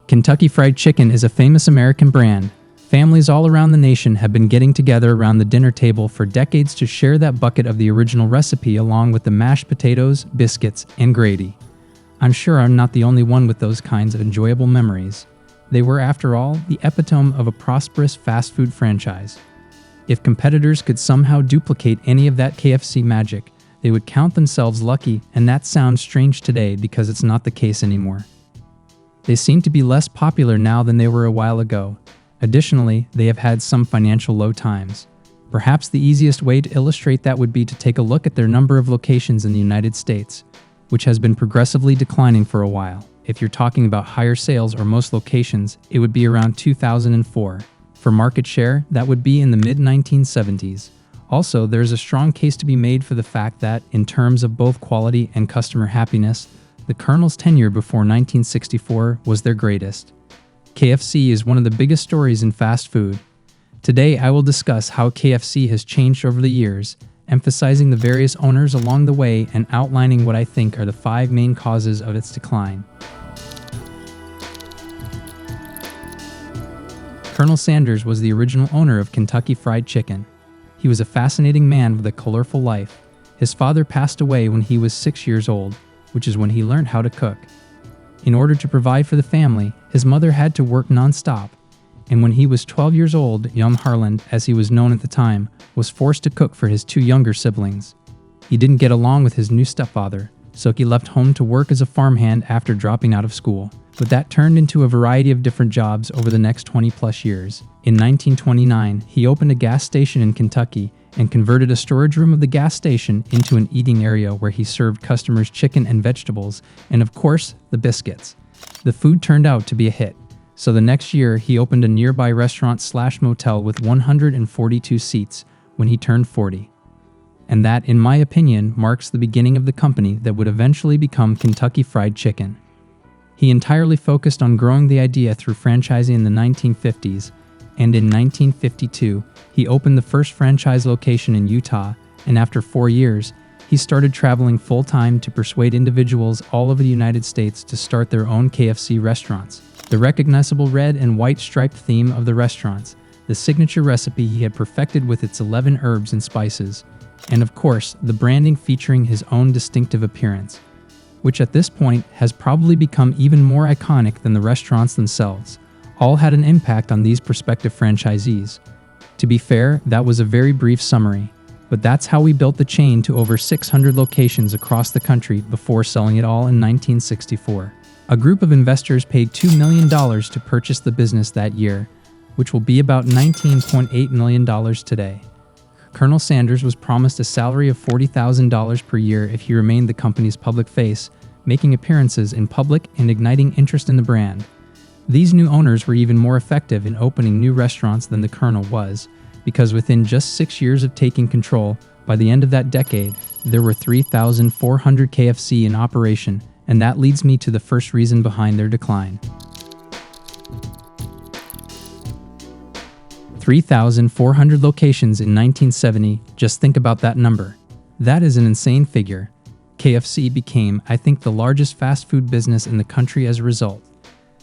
Kentucky Fried Chicken is a famous American brand. Families all around the nation have been getting together around the dinner table for decades to share that bucket of the original recipe along with the mashed potatoes, biscuits, and gravy. I'm sure I'm not the only one with those kinds of enjoyable memories. They were, after all, the epitome of a prosperous fast food franchise. If competitors could somehow duplicate any of that KFC magic, they would count themselves lucky, and that sounds strange today because it's not the case anymore. They seem to be less popular now than they were a while ago. Additionally, they have had some financial low times. Perhaps the easiest way to illustrate that would be to take a look at their number of locations in the United States, which has been progressively declining for a while. If you're talking about higher sales or most locations, it would be around 2004. For market share, that would be in the mid-1970s. Also, there's a strong case to be made for the fact that, in terms of both quality and customer happiness, the Colonel's tenure before 1964 was their greatest. KFC is one of the biggest stories in fast food. Today, I will discuss how KFC has changed over the years, emphasizing the various owners along the way and outlining what I think are the 5 main causes of its decline. Colonel Sanders was the original owner of Kentucky Fried Chicken. He was a fascinating man with a colorful life. His father passed away when he was 6 years old, which is when he learned how to cook. In order to provide for the family, his mother had to work non-stop, and when he was 12 years old, young Harland, as he was known at the time, was forced to cook for his 2 younger siblings. He didn't get along with his new stepfather, so he left home to work as a farmhand after dropping out of school. But that turned into a variety of different jobs over the next 20-plus years. In 1929, he opened a gas station in Kentucky and converted a storage room of the gas station into an eating area where he served customers chicken and vegetables, and of course, the biscuits. The food turned out to be a hit, so the next year he opened a nearby restaurant/motel with 142 seats when he turned 40. And that, in my opinion, marks the beginning of the company that would eventually become Kentucky Fried Chicken. He entirely focused on growing the idea through franchising in the 1950s, and in 1952, he opened the first franchise location in Utah, and after 4 years, he started traveling full-time to persuade individuals all over the United States to start their own KFC restaurants. The recognizable red and white striped theme of the restaurants, the signature recipe he had perfected with its 11 herbs and spices, and of course, the branding featuring his own distinctive appearance, which at this point has probably become even more iconic than the restaurants themselves, all had an impact on these prospective franchisees. To be fair, that was a very brief summary, but that's how we built the chain to over 600 locations across the country before selling it all in 1964. A group of investors paid $2 million to purchase the business that year, which will be about $19.8 million today. Colonel Sanders was promised a salary of $40,000 per year if he remained the company's public face, making appearances in public and igniting interest in the brand. These new owners were even more effective in opening new restaurants than the Colonel was, because within just 6 years of taking control, by the end of that decade, there were 3,400 KFC in operation, and that leads me to the first reason behind their decline. 3,400 locations in 1970, just think about that number. That is an insane figure. KFC became, I think, the largest fast food business in the country as a result.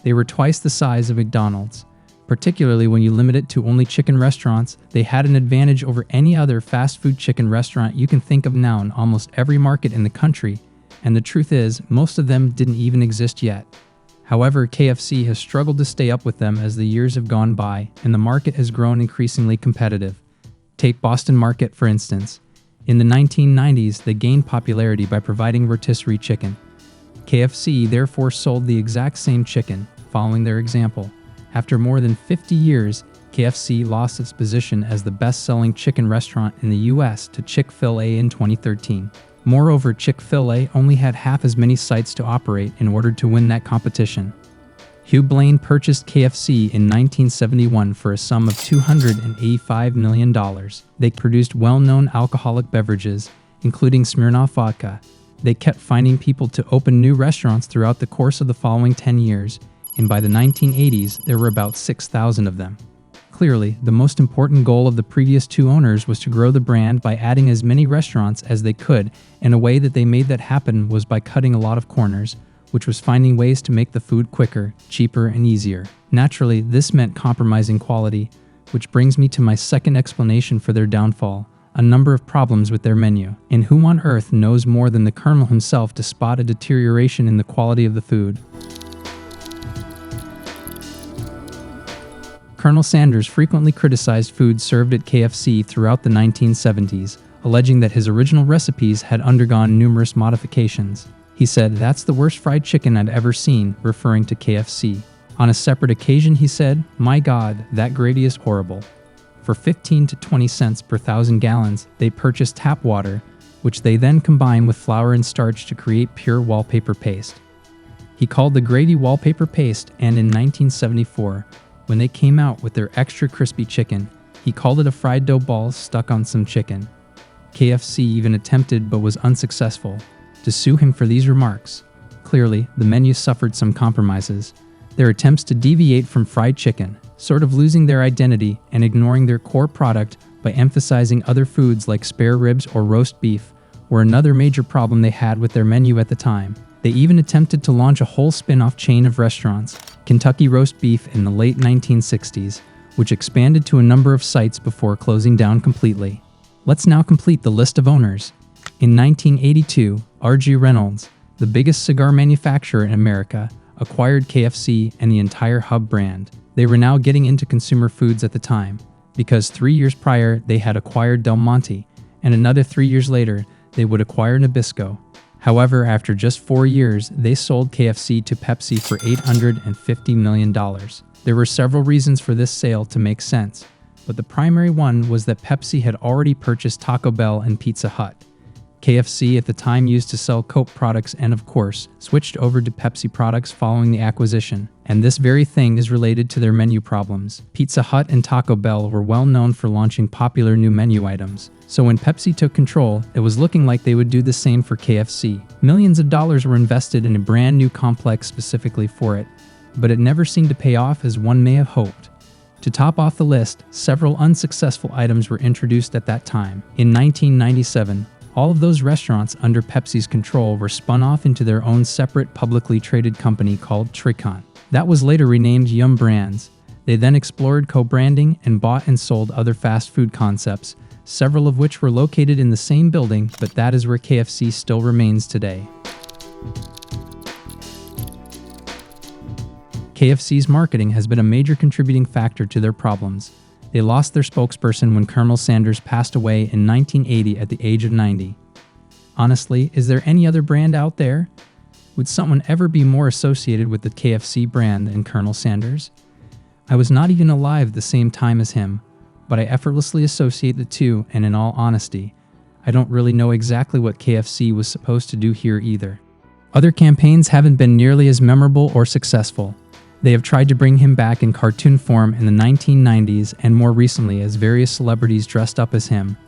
They were twice the size of McDonald's. Particularly when you limit it to only chicken restaurants, they had an advantage over any other fast food chicken restaurant you can think of now in almost every market in the country, and the truth is, most of them didn't even exist yet. However, KFC has struggled to stay up with them as the years have gone by, and the market has grown increasingly competitive. Take Boston Market, for instance. In the 1990s, they gained popularity by providing rotisserie chicken. KFC therefore sold the exact same chicken, following their example. After more than 50 years, KFC lost its position as the best-selling chicken restaurant in the US to Chick-fil-A in 2013. Moreover, Chick-fil-A only had half as many sites to operate in order to win that competition. Hugh Blaine purchased KFC in 1971 for a sum of $285 million. They produced well-known alcoholic beverages, including Smirnoff vodka. They kept finding people to open new restaurants throughout the course of the following 10 years, and by the 1980s, there were about 6,000 of them. Clearly, the most important goal of the previous 2 owners was to grow the brand by adding as many restaurants as they could, and a way that they made that happen was by cutting a lot of corners, which was finding ways to make the food quicker, cheaper, and easier. Naturally, this meant compromising quality, which brings me to my second explanation for their downfall: a number of problems with their menu. And who on earth knows more than the Colonel himself to spot a deterioration in the quality of the food? Colonel Sanders frequently criticized food served at KFC throughout the 1970s, alleging that his original recipes had undergone numerous modifications. He said, "That's the worst fried chicken I'd ever seen," referring to KFC. On a separate occasion, he said, "My God, that gravy is horrible." For 15 to 20 cents per 1,000 gallons, they purchased tap water, which they then combined with flour and starch to create pure wallpaper paste. He called the gravy wallpaper paste, and in 1974, when they came out with their extra crispy chicken, he called it a fried dough ball stuck on some chicken. KFC even attempted, but was unsuccessful, to sue him for these remarks. Clearly, the menu suffered some compromises. Their attempts to deviate from fried chicken, sort of losing their identity and ignoring their core product by emphasizing other foods like spare ribs or roast beef, were another major problem they had with their menu at the time. They even attempted to launch a whole spin-off chain of restaurants, Kentucky Roast Beef, in the late 1960s, which expanded to a number of sites before closing down completely. Let's now complete the list of owners. In 1982, R.G. Reynolds, the biggest cigar manufacturer in America, acquired KFC and the entire Hub brand. They were now getting into consumer foods at the time, because 3 years prior they had acquired Del Monte, and another 3 years later they would acquire Nabisco. However, after just 4 years, they sold KFC to Pepsi for $850 million. There were several reasons for this sale to make sense, but the primary one was that Pepsi had already purchased Taco Bell and Pizza Hut. KFC at the time used to sell Coke products and, of course, switched over to Pepsi products following the acquisition. And this very thing is related to their menu problems. Pizza Hut and Taco Bell were well known for launching popular new menu items. So when Pepsi took control, it was looking like they would do the same for KFC. Millions of dollars were invested in a brand new complex specifically for it, but it never seemed to pay off as one may have hoped. To top off the list, several unsuccessful items were introduced at that time. In 1997, all of those restaurants under Pepsi's control were spun off into their own separate publicly traded company called Tricon. That was later renamed Yum Brands. They then explored co-branding and bought and sold other fast food concepts, several of which were located in the same building, but that is where KFC still remains today. KFC's marketing has been a major contributing factor to their problems. They lost their spokesperson when Colonel Sanders passed away in 1980 at the age of 90. Honestly, is there any other brand out there? Would someone ever be more associated with the KFC brand than Colonel Sanders? I was not even alive the same time as him, but I effortlessly associate the two, and in all honesty, I don't really know exactly what KFC was supposed to do here either. Other campaigns haven't been nearly as memorable or successful. They have tried to bring him back in cartoon form in the 1990s and more recently as various celebrities dressed up as him.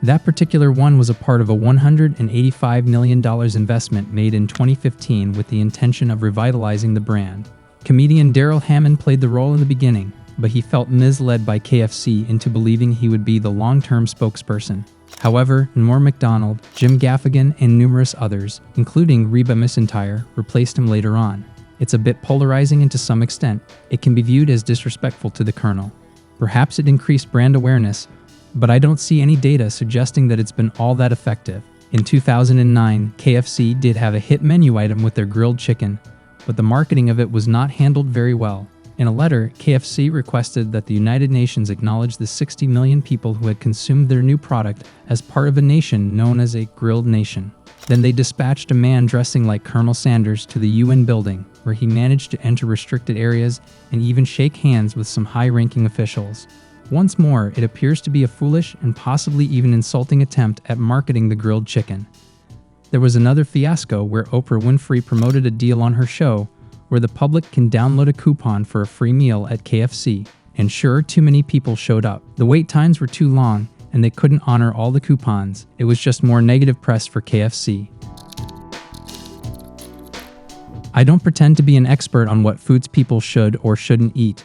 That particular one was a part of a $185 million investment made in 2015 with the intention of revitalizing the brand. Comedian Darrell Hammond played the role in the beginning, but he felt misled by KFC into believing he would be the long-term spokesperson. However, Norm Macdonald, Jim Gaffigan, and numerous others, including Reba McEntire, replaced him later on. It's a bit polarizing, and to some extent, it can be viewed as disrespectful to the Colonel. Perhaps it increased brand awareness, but I don't see any data suggesting that it's been all that effective. In 2009, KFC did have a hit menu item with their grilled chicken, but the marketing of it was not handled very well. In a letter, KFC requested that the United Nations acknowledge the 60 million people who had consumed their new product as part of a nation known as a grilled nation. Then they dispatched a man dressing like Colonel Sanders to the UN building, where he managed to enter restricted areas and even shake hands with some high-ranking officials. Once more, it appears to be a foolish and possibly even insulting attempt at marketing the grilled chicken. There was another fiasco where Oprah Winfrey promoted a deal on her show where the public can download a coupon for a free meal at KFC, and sure, too many people showed up. The wait times were too long, and they couldn't honor all the coupons. It was just more negative press for KFC. I don't pretend to be an expert on what foods people should or shouldn't eat,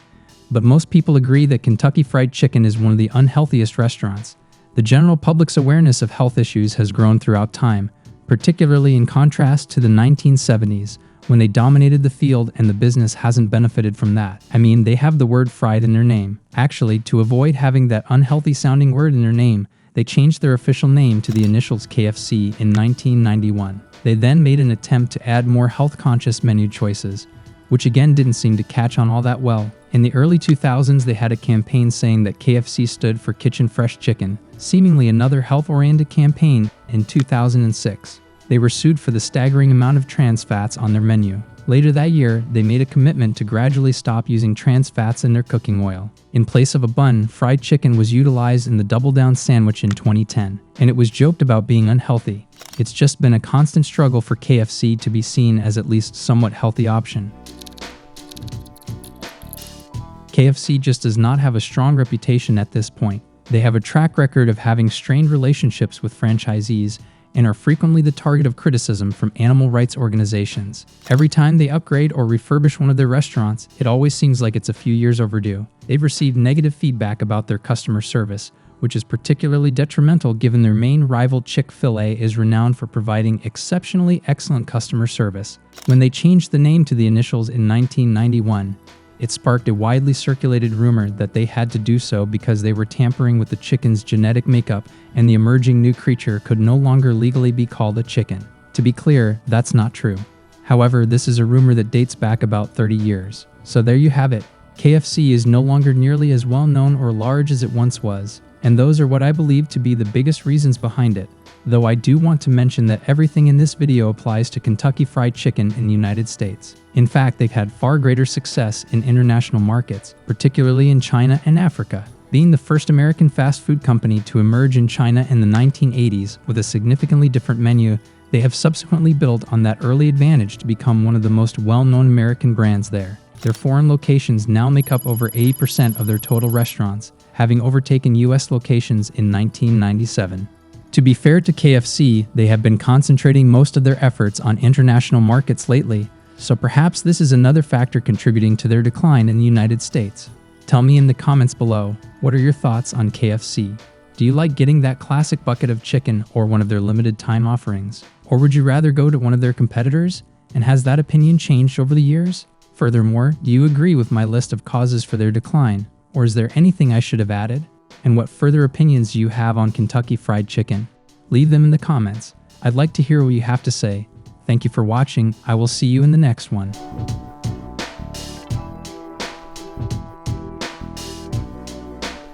but most people agree that Kentucky Fried Chicken is one of the unhealthiest restaurants. The general public's awareness of health issues has grown throughout time, particularly in contrast to the 1970s, when they dominated the field, and the business hasn't benefited from that. I mean, they have the word fried in their name. Actually, to avoid having that unhealthy sounding word in their name, they changed their official name to the initials KFC in 1991. They then made an attempt to add more health-conscious menu choices, which again didn't seem to catch on all that well. In the early 2000s, they had a campaign saying that KFC stood for Kitchen Fresh Chicken, seemingly another health-oriented campaign. In 2006, they were sued for the staggering amount of trans fats on their menu. Later that year, they made a commitment to gradually stop using trans fats in their cooking oil. In place of a bun, fried chicken was utilized in the Double Down sandwich in 2010, and it was joked about being unhealthy. It's just been a constant struggle for KFC to be seen as at least somewhat healthy option. KFC just does not have a strong reputation at this point. They have a track record of having strained relationships with franchisees and are frequently the target of criticism from animal rights organizations. Every time they upgrade or refurbish one of their restaurants, it always seems like it's a few years overdue. They've received negative feedback about their customer service, which is particularly detrimental given their main rival Chick-fil-A is renowned for providing exceptionally excellent customer service. When they changed the name to the initials in 1991, it sparked a widely circulated rumor that they had to do so because they were tampering with the chicken's genetic makeup and the emerging new creature could no longer legally be called a chicken. To be clear, that's not true. However, this is a rumor that dates back about 30 years. So there you have it. KFC is no longer nearly as well known or large as it once was, and those are what I believe to be the biggest reasons behind it. Though I do want to mention that everything in this video applies to Kentucky Fried Chicken in the United States. In fact, they've had far greater success in international markets, particularly in China and Africa. Being the first American fast food company to emerge in China in the 1980s with a significantly different menu, they have subsequently built on that early advantage to become one of the most well-known American brands there. Their foreign locations now make up over 80% of their total restaurants, having overtaken US locations in 1997. To be fair to KFC, they have been concentrating most of their efforts on international markets lately, so perhaps this is another factor contributing to their decline in the United States. Tell me in the comments below, what are your thoughts on KFC? Do you like getting that classic bucket of chicken or one of their limited time offerings? Or would you rather go to one of their competitors? And has that opinion changed over the years? Furthermore, do you agree with my list of causes for their decline? Or is there anything I should have added? And what further opinions do you have on Kentucky Fried Chicken? Leave them in the comments. I'd like to hear what you have to say. Thank you for watching. I will see you in the next one.